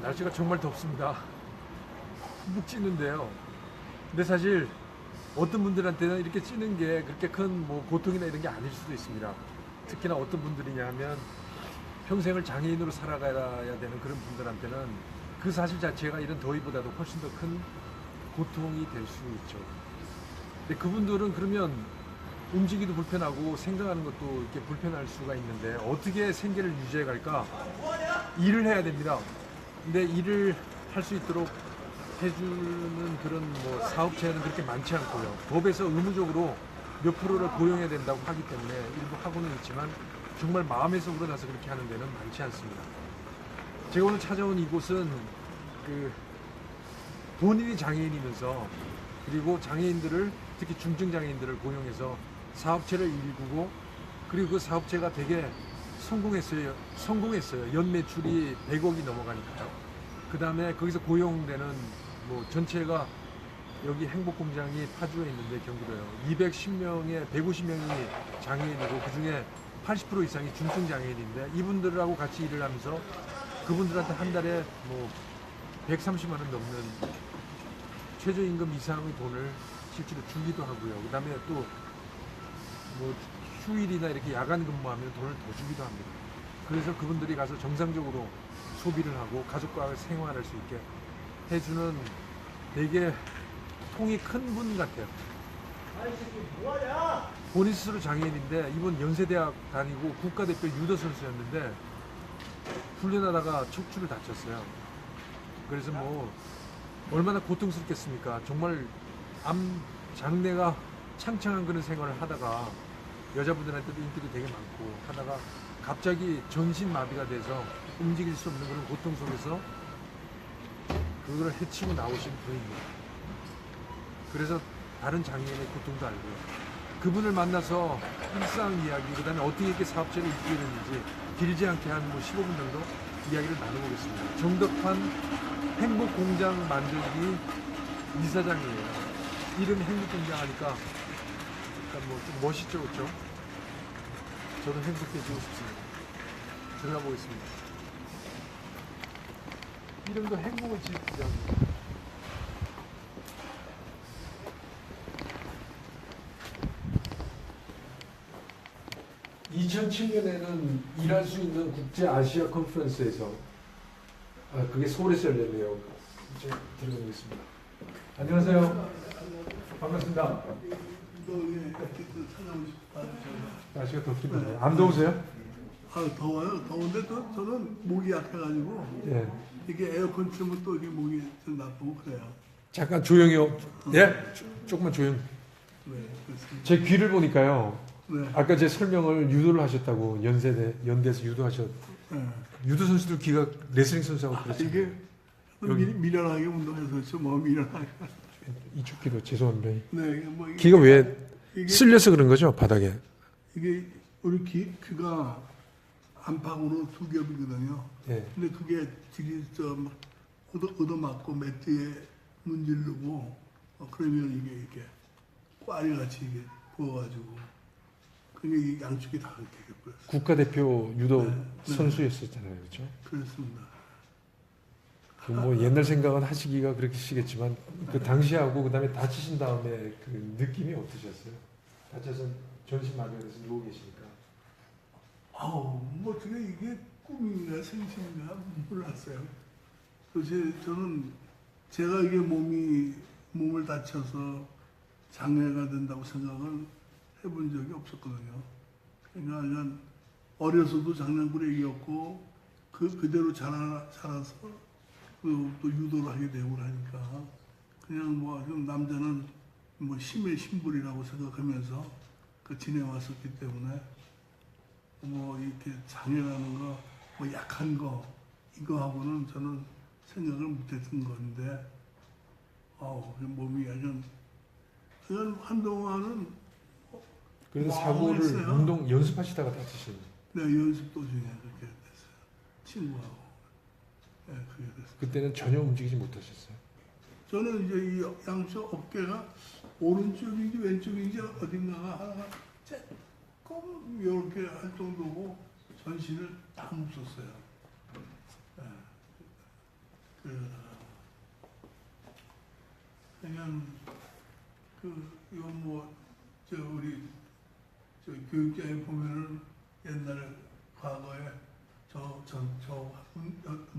날씨가 정말 덥습니다. 푹 찌는데요. 근데 사실 어떤 분들한테는 이렇게 찌는 게 그렇게 큰 뭐 고통이나 이런 게 아닐 수도 있습니다. 특히나 어떤 분들이냐 하면 평생을 장애인으로 살아가야 되는 그런 분들한테는 그 사실 자체가 이런 더위보다도 훨씬 더 큰 고통이 될 수 있죠. 근데 그분들은 그러면 움직이기도 불편하고 생각하는 것도 이렇게 불편할 수가 있는데 어떻게 생계를 유지해 갈까? 일을 해야 됩니다. 근데 일을 할 수 있도록 해주는 그런 뭐 사업체는 그렇게 많지 않고요. 법에서 의무적으로 몇 프로를 고용해야 된다고 하기 때문에 일부 하고는 있지만 정말 마음에서 우러나서 그렇게 하는 데는 많지 않습니다. 제가 오늘 찾아온 이곳은 그 본인이 장애인이면서 그리고 장애인들을 특히 중증 장애인들을 고용해서 사업체를 일구고 그리고 그 사업체가 되게 성공했어요. 연 매출이 100억이 넘어가니까요. 그 다음에 거기서 고용되는 뭐 전체가 여기 행복공장이 파주에 있는데 경기도요. 210명에 150명이 장애인이고 그 중에 80% 이상이 중증 장애인인데 이분들하고 같이 일을 하면서 그분들한테 한 달에 뭐 130만 원 넘는 최저임금 이상의 돈을 실제로 주기도 하고요. 그 다음에 또 뭐 휴일이나 이렇게 야간 근무하면 돈을 더 주기도 합니다. 그래서 그분들이 가서 정상적으로 소비를 하고 가족과 생활할 수 있게 해주는 되게 통이 큰 분 같아요. 본인 스스로 장애인인데 이분 연세대학 다니고 국가대표 유도 선수였는데 훈련하다가 척추를 다쳤어요. 그래서 뭐 얼마나 고통스럽겠습니까? 정말 암 장내가 창창한 그런 생활을 하다가 여자분들한테도 인기도 되게 많고 하다가 갑자기 전신 마비가 돼서 움직일 수 없는 그런 고통 속에서 그걸 헤치고 나오신 분입니다. 그래서 다른 장애인의 고통도 알고요. 그분을 만나서 일상 이야기, 그 다음에 어떻게 이렇게 사업체를 이끌게 됐는지 길지 않게 한 뭐 15분 정도 이야기를 나눠보겠습니다. 정덕환 행복공장 만들기 이사장이에요. 이름이 행복공장 하니까 약간 뭐 좀 멋있죠, 그렇죠? 저도 행복해지고 싶습니다. 들어가 보겠습니다. 이름도 행복을 지키자. 2007년에는 일할 수 있는 국제 아시아 컨퍼런스에서 그게 서울에서 열렸네요. 이제 들어가겠습니다. 안녕하세요. 반갑습니다. 날씨가 덥습니다. 안 더우세요? 아, 더워요. 더운데 또 저는 목이 약해가지고 예. 이게 에어컨 틀면 또 이게 목이 좀 나쁘고 그래요. 잠깐 조용히요. 예? 조금만 조용. 네, 그렇습니다. 제 귀를 보니까요. 네, 아까 제 설명을 유도를 하셨다고 연대에서 유도하셨. 네. 유도 선수들 귀가 레슬링 선수하고 아, 그렇죠. 이게 여기. 미련하게 운동해서 그렇죠. 뭐 미련하게. 이쪽 귀도 죄송합니다. 네, 이게 뭐 귀가 왜 이게 쓸려서 그런 거죠 바닥에? 이게 우리 귀가 안팎으로 두 겹이거든요. 예. 근데 그게 들이 막 얻어맞고 매트에 문지르고 그러면 이게 이렇게 꽈리 같이 이게 부어가지고 그게 이 양쪽이 다 이렇게 돼버렸어요. 국가대표 유도 네. 선수였었잖아요, 그렇죠? 그렇습니다. 뭐 옛날 생각은 하시기가 그렇시겠지만 그 당시하고 그다음에 다치신 다음에 그 느낌이 어떠셨어요? 다쳐서 전신 마비가 돼서 누워 계시니까. 아우, 뭐 어떻게 이게 꿈인가 생신인가 몰랐어요. 저는 제가 이게 몸을 다쳐서 장애가 된다고 생각을 해본 적이 없었거든요. 그러니까 그냥 어려서도 장난꾸러기였고 그대로 자라서 또 유도를 하게 되고 하니까 그냥 뭐 남자는 뭐 힘의 심불이라고 생각하면서 지내왔었기 때문에 뭐 이렇게 장애라는 거, 뭐 약한 거 이거하고는 저는 생각을 못했던 건데, 몸이 그냥 한동안은 그래서 사고를 했어요. 운동 연습하시다가 다치신. 네, 연습 도중에 그렇게 됐어요. 친구하고. 네, 그게 됐어요. 그때는 전혀 움직이지 못하셨어요. 저는 이제 이 양쪽 어깨가 오른쪽인지 왼쪽인지 어딘가가 하나가 조금 이렇게 할 정도고 전신을 다 못 썼어요. 네. 그러다가 그냥 이건 저 우리 저 교육장에 보면은 옛날에 과거에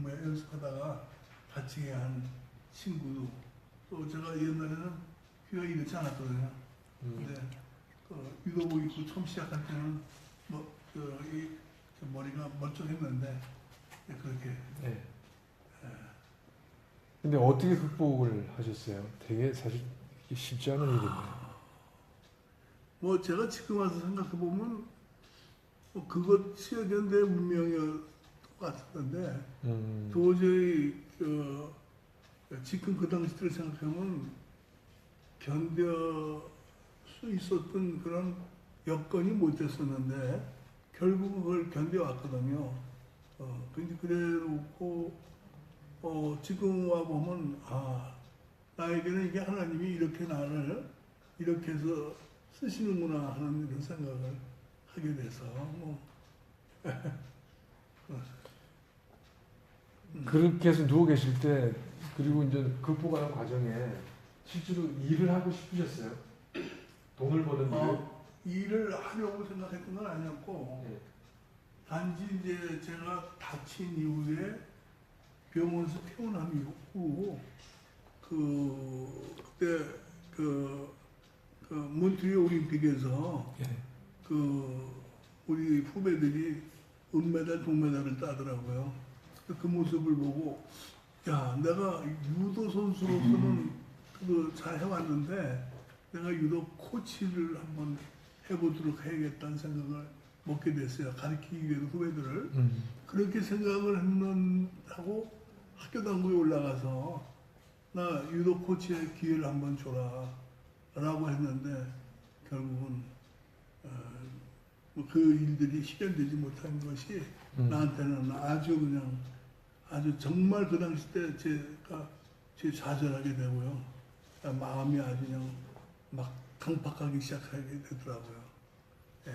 연습하다가 다치게 한 친구도 또 제가 옛날에는 귀가 이렇지 않았거든요. 근데 유도복 입고 처음 시작할 때는 저 머리가 멀쩡했는데 그렇게 네. 근데 어떻게 극복을 하셨어요? 되게 사실 쉽지 않은 일인데. 제가 지금 와서 생각해 보면 그것이 내 운명이었던 것 같았는데 도저히 지금 그 당시를 생각하면 견뎌 수 있었던 그런 여건이 못 됐었는데 결국 그걸 견뎌왔거든요. 근데 그래놓고 지금 와 보면 나에게는 이게 하나님이 이렇게 나를 이렇게 해서 쓰시는구나 하는 이런 생각을 하게 돼서 그렇게 해서 누워 계실 때 그리고 이제 극복하는 과정에 실제로 일을 하고 싶으셨어요? 돈을 버는 일을 하려고 생각했던 건 아니었고 네. 단지 이제 제가 다친 이후에 병원에서 퇴원한 이후 그때 몬트리올 올림픽에서 네. 우리 후배들이 은메달, 동메달을 따더라고요. 그 모습을 보고 야, 내가 유도 선수로서는 잘 해왔는데 내가 유도 코치를 한번 해보도록 해야겠다는 생각을 먹게 됐어요. 가르치기 위해서 후배들을. 그렇게 생각을 하고 학교 당국에 올라가서 나 유도 코치의 기회를 한번 줘라 라고 했는데 결국은 그 일들이 실현되지 못한 것이 나한테는 아주 정말 그 당시 때 제가 좌절하게 되고요. 마음이 아주 그냥 막 강팍하기 시작하게 되더라고요. 예.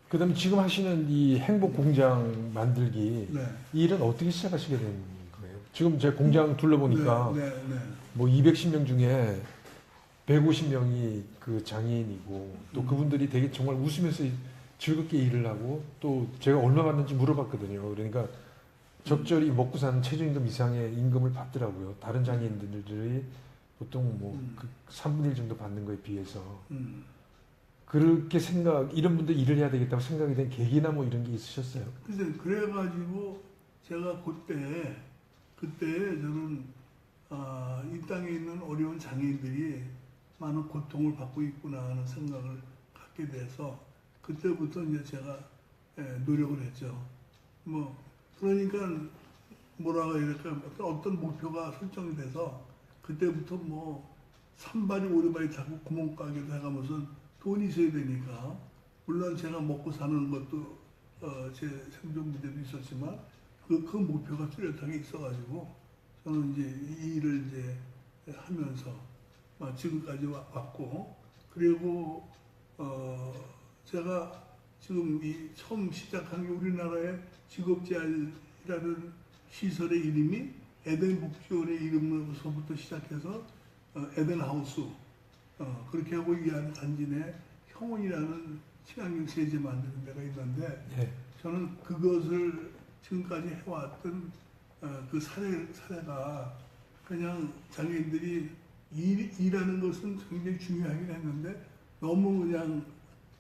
그다음 지금 하시는 이 행복 공장 만들기 네. 이 일은 어떻게 시작하시게 된 거예요? 지금 제 공장 둘러보니까 네. 뭐 210명 중에 150명이 그 장애인이고 또 그분들이 되게 정말 웃으면서 즐겁게 일을 하고 또 제가 얼마 받는지 물어봤거든요. 그러니까 적절히 먹고 사는 최저임금 이상의 임금을 받더라고요. 다른 장애인들이 보통 그 3분의 1 정도 받는 거에 비해서 그렇게 이런 분들 일을 해야 되겠다고 생각이 된 계기나 뭐 이런 게 있으셨어요? 글쎄, 그래가지고 제가 그때 저는 이 땅에 있는 어려운 장애인들이 많은 고통을 받고 있구나 하는 생각을 갖게 돼서 그때부터 이제 제가 노력을 했죠. 그러니까 뭐라고 해야 될까 어떤 목표가 설정이 돼서 그때부터 산발이 오리발이 자꾸 구멍가게도 해가면서 돈이 있어야 되니까 물론 제가 먹고 사는 것도 제 생존 문제도 있었지만 그 목표가 뚜렷하게 있어가지고 저는 이제 이 일을 이제 하면서 지금까지 왔고 그리고 제가 지금 처음 시작한 게 우리나라의 직업재활이라는 시설의 이름이 에덴복지원의 이름으로서부터 시작해서 에덴하우스 그렇게 하고 이 안에 단지 내 형원이라는 친환경 세제 만드는 데가 있는데 네. 저는 그것을 지금까지 해왔던 그 사례가 그냥 장애인들이 일하는 것은 굉장히 중요하긴 했는데 너무 그냥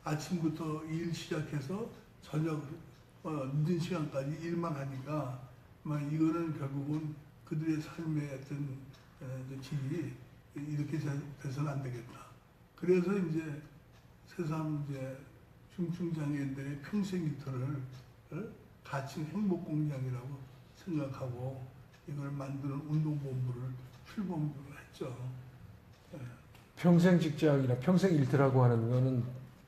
아침부터 일 시작해서 저녁 늦은 시간까지 일만 하니까 이거는 결국은 그들의 삶의 어떤 질이 이렇게 돼서는 안 되겠다. 그래서 이제 새삼 이제 중증장애인들의 평생 일터를 가칭 행복공장이라고 생각하고 이걸 만드는 운동본부를 출범을 했죠. 평생 직장이나 평생 일터라고 하는 거는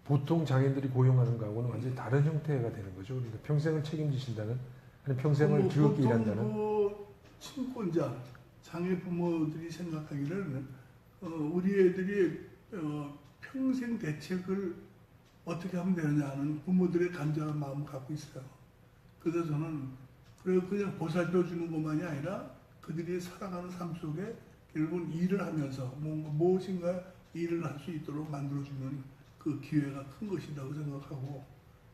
보통 장애인들이 고용하는 거하고는 완전히 다른 형태가 되는 거죠. 그러니까 평생을 책임지신다는, 아니 평생을 즐겁게 일한다는. 친권자, 장애 부모들이 생각하기를 우리 애들이 평생 대책을 어떻게 하면 되느냐 하는 부모들의 간절한 마음을 갖고 있어요. 그래서 저는 그냥 보살펴 주는 것만이 아니라 그들이 살아가는 삶 속에 결국은 일을 하면서 무엇인가 일을 할 수 있도록 만들어주는 그 기회가 큰 것이라고 생각하고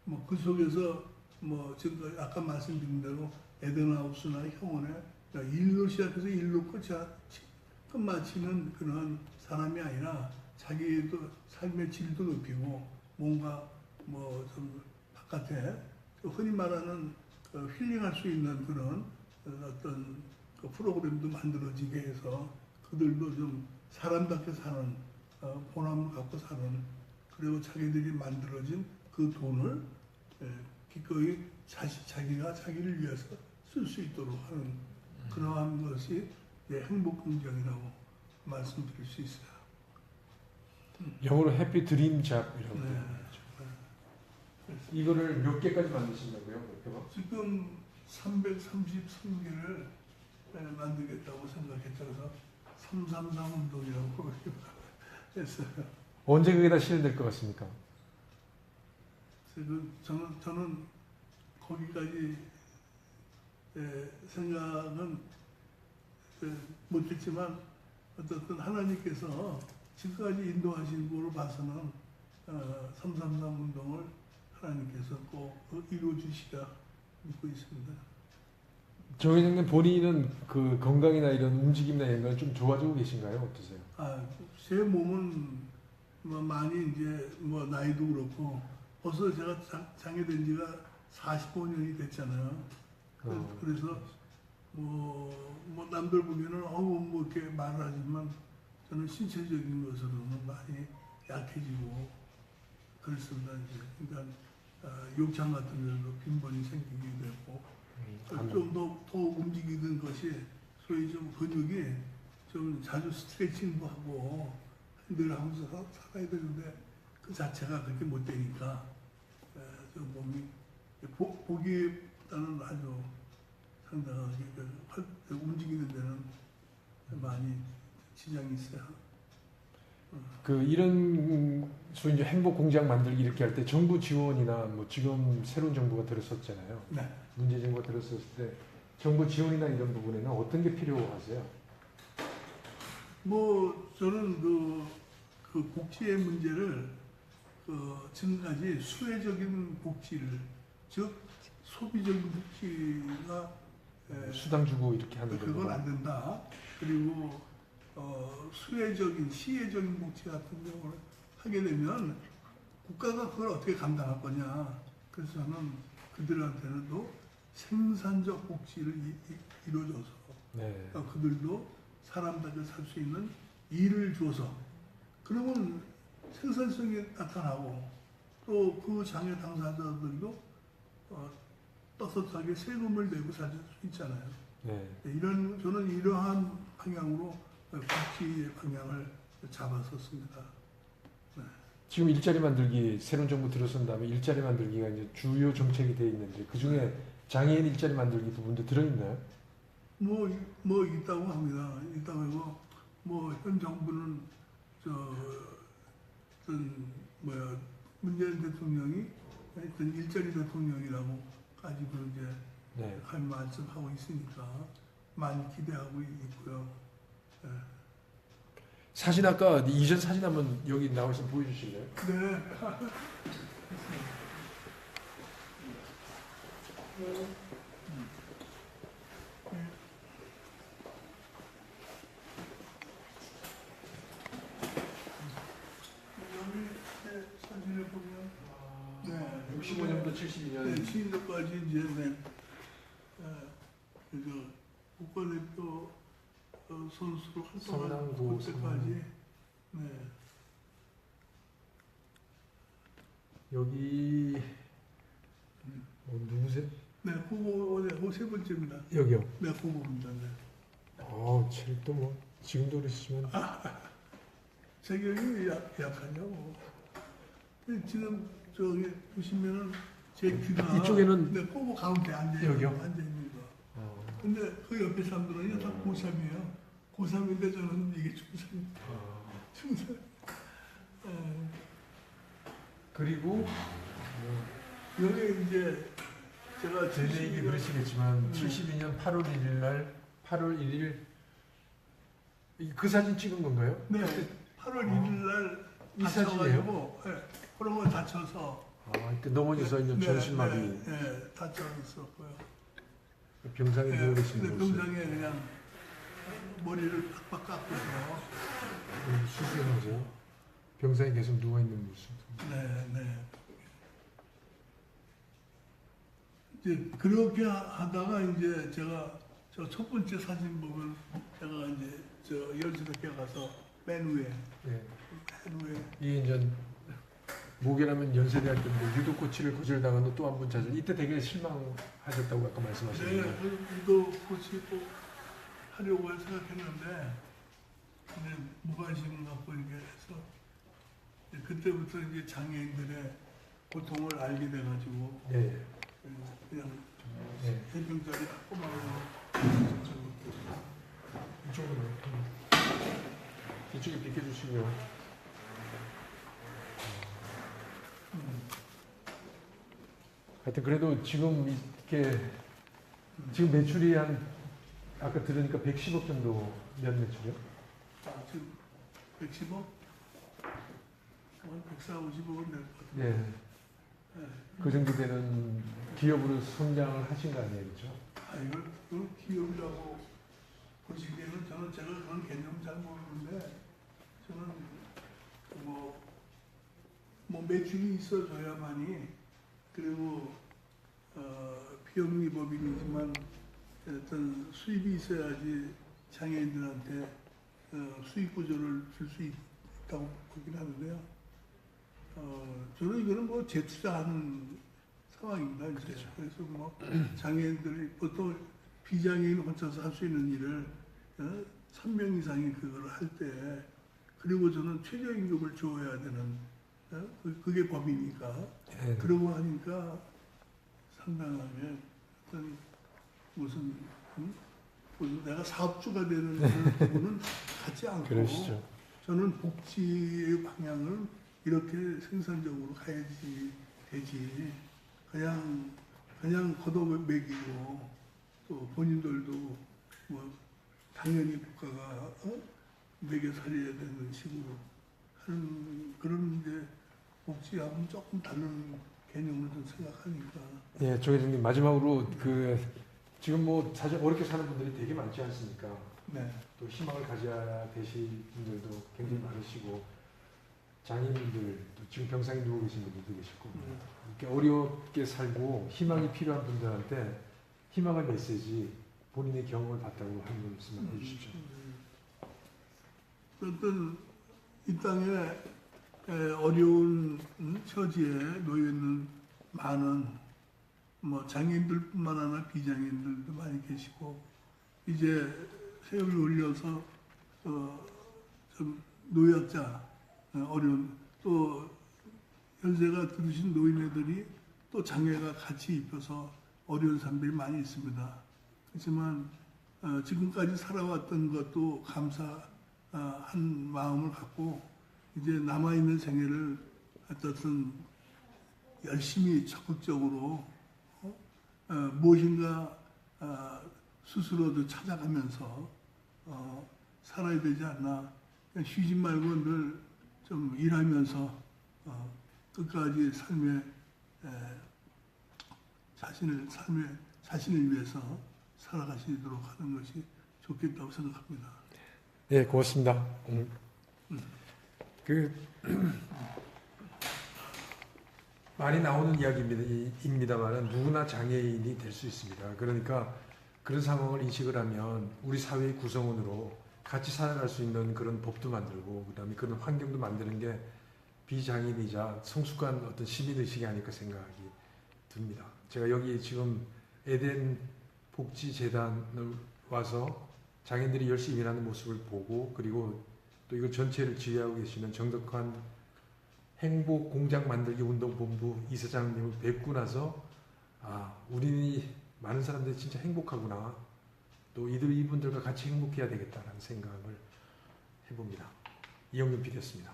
뭐 그 속에서 뭐 지금 아까 말씀드린 대로 에덴하우스나 형원에 일로 시작해서 일로 끝마치는 그런 사람이 아니라 자기도 삶의 질도 높이고 뭔가 뭐 좀 바깥에 흔히 말하는 힐링할 수 있는 그런 어떤 그 프로그램도 만들어지게 해서 그들도 좀 사람답게 사는 보람을 갖고 사는 그리고 자기들이 만들어진 그 돈을 기꺼이 자기가 자기를 위해서 쓸 수 있도록 하는 그러한 것이 행복 긍정이라고 말씀드릴 수 있어요. 영어로 해피 드림 잡이라고. 네. 이거를 몇 개까지 만드신다고요, 목표가? 지금 333개를 만들겠다고 생각했죠. 그래서 333 운동이라고 했어요. 언제 그게 다 실현될 것 같습니까? 저는 거기까지 생각은 못했지만 어쨌든 하나님께서 지금까지 인도하신 거로 봐서는 333 운동을 하나님께서 꼭 이루어 주시라 믿고 있습니다. 조 회장님 본인은 그 건강이나 이런 움직임이나 이런 걸 좀 좋아지고 계신가요? 어떠세요? 제 몸은 뭐 많이 이제 뭐 나이도 그렇고 벌써 제가 장애된 지가 45년이 됐잖아요. 그래서 뭐 남들 보기에는 뭐 이렇게 말을 하지만 저는 신체적인 것으로는 많이 약해지고 그렇습니다. 이제 그러니까 욕창 같은 데도 빈번히 생기게 되고 좀 더 움직이는 것이 소위 좀 근육이 좀 자주 스트레칭도 하고 늘 하면서 살아야 되는데 그 자체가 그렇게 못 되니까 좀 몸이 보기보다는 아주 상당하게 움직이는 데는 많이 지장이 있어요. 그 이런 소위 이제 행복 공장 만들기 이렇게 할 때 정부 지원이나 뭐 지금 새로운 정부가 들어섰잖아요. 네. 문재 정부가 들어섰을 때 정부 지원이나 이런 부분에는 어떤 게 필요하세요? 뭐 저는 그 복지의 문제를 지금까지 수혜적인 복지를 즉 소비적인 복지가 수당 주고 이렇게 하는 그건 거고. 안 된다. 그리고 수혜적인 시혜적인 복지 같은 경우를 하게 되면 국가가 그걸 어떻게 감당할 거냐. 그래서 저는 그들한테는 또 생산적 복지를 이루어줘서 네. 그들도 사람답게 살 수 있는 일을 줘서 그러면 생산성이 나타나고 또 그 장애 당사자들도 떳떳하게 세금을 내고 살 수 있잖아요. 네. 저는 이러한 방향으로 복지의 방향을 잡았었습니다. 네. 지금 일자리 만들기 새로운 정부 들어선 다음에 일자리 만들기가 이제 주요 정책이 돼 있는데 그 중에 장애인 일자리 만들기 부분도 들어있나요? 뭐 있다고 합니다. 있다고 하고 뭐 현 정부는 문재인 대통령이 하여튼 일자리 대통령이라고 가지고 이제 네. 한 말씀하고 있으니까 많이 기대하고 있고요. 네. 사진 아까 이전 사진 한번 여기 나와서 보여주실래요? 네. 여기 사진을 보면 네. 65년부터 72년. 네, 시인들까지 이제 그래서 국가대표 선수로 활동한 성남고 그때까지 네. 여기 누구세요? 네, 그거 세 번째입니다. 여기요. 네, 그거입니다. 네. 칠도 뭐 지금도 그러시지만 체격이 약하냐고. 지금 저기 보시면은 제 귀가 이쪽에는 네, 그거 가운데 앉아 있는 여기요? 앉아 있는 거. 근데 그 옆에 사람들은 다 고3이에요. 고3인데 저는 이게 중3. 중3. 그리고 여기 이제 제가 제내 얘기 그러시겠지만 72년 8월 1일 날 8월 1일 그 사진 찍은 건가요? 네, 8월 1일 날 이 사진이에요? 다쳐가지고, 그러고 다쳐서. 그 넘어져서 있는 전신마비 네, 다쳐 있었고요. 병상에 누워 계신 근데 모습. 병상에 그냥 머리를 팍팍 깎고서. 수술하죠. 병상에 계속 누워 있는 모습. 네. 이제 그렇게 하다가 이제 제가 저 첫 번째 사진 보면 제가 이제 저 연수대교 가서 맨 위에 네. 맨 위에 이게 이제 모계라면 연세대학교인데 유도코치를 거절당한 또 한 분 찾은 이때 되게 실망하셨다고 아까 말씀하셨는데. 또 코치 또 하려고 생각했는데 근데 무관심을 갖고 이렇게 해서 이제 그때부터 이제 장애인들의 고통을 알게 돼가지고 네. 그냥 네. 해병자리 꼬마로 이쪽으로. 이쪽에 비켜주시고요. 하여튼 그래도 지금 이렇게 지금 매출이 한 아까 들으니까 110억 정도 몇 매출이요? 지금 110억? 한 140~150억은 될 것 같아요. 네. 그 정도 되는 기업으로 성장을 하신 거 아니에요, 그렇죠? 이걸 기업이라고 보시기에는 제가 그런 개념 잘 모르는데 저는 뭐 매출이 있어줘야만이 그리고 비영리법인이지만 어떤 수입이 있어야지 장애인들한테 수익 구조를 줄 수 있다고 보긴 하는데요. 저는 이거는 뭐 재투자하는 상황입니다. 이제. 그렇죠. 그래서 뭐 장애인들이 보통 비장애인 혼자서 할 수 있는 일을 3명 이상이 그걸 할 때 그리고 저는 최저임금을 줘야 되는 그게 법이니까 네. 그러고 하니까 상당하게 어떤 무슨 내가 사업주가 되는 그런 부분은 갖지 않고 그러시죠. 저는 복지의 방향을 이렇게 생산적으로 가야지 되지 그냥 걷어먹이고 또 본인들도 뭐 당연히 국가가 먹여 살려야 되는 식으로 하는 그런 이제 복지하고는 조금 다른 개념으로 좀 생각하니까. 예, 조 회장님 마지막으로 지금 뭐 사실 어렵게 사는 분들이 되게 많지 않습니까? 네. 또 희망을 가져야 되실 분들도 굉장히 많으시고 장애인들 또 지금 병상에 누워 계신 분들도 계시고 이렇게 어렵게 살고 희망이 필요한 분들한테 희망의 메시지 본인의 경험을 봤다고 한 말씀만 해주십시오. 어떤 이 땅에 어려운 처지에 놓여 있는 많은 뭐 장애인들뿐만 아니라 비장애인들도 많이 계시고 이제 세월이 올려서 좀 노약자 어려운 또 연세가 들으신 노인네들이 또 장애가 같이 입혀서 어려운 사람들이 많이 있습니다. 그렇지만 지금까지 살아왔던 것도 감사한 마음을 갖고 이제 남아있는 생애를 어떤 열심히 적극적으로 무엇인가 스스로도 찾아가면서 살아야 되지 않나. 그냥 쉬지 말고 늘 좀 일하면서 끝까지 삶의 자신을 위해서 살아가시도록 하는 것이 좋겠다고 생각합니다. 네, 고맙습니다. 많이 나오는 이야기입니다만 누구나 장애인이 될 수 있습니다. 그러니까 그런 상황을 인식을 하면 우리 사회의 구성원으로 같이 살아갈 수 있는 그런 법도 만들고 그다음에 그런 환경도 만드는 게 비장애인이자 성숙한 어떤 시민의식이 아닐까 생각이 듭니다. 제가 여기 지금 에덴 복지재단을 와서 장애인들이 열심히 일하는 모습을 보고 그리고 또 이걸 전체를 지휘하고 계시는 정덕환 행복 공장 만들기 운동본부 이사장님을 뵙고 나서 우리 많은 사람들이 진짜 행복하구나. 또 이분들과 같이 행복해야 되겠다라는 생각을 해봅니다. 이영균 PD였습니다.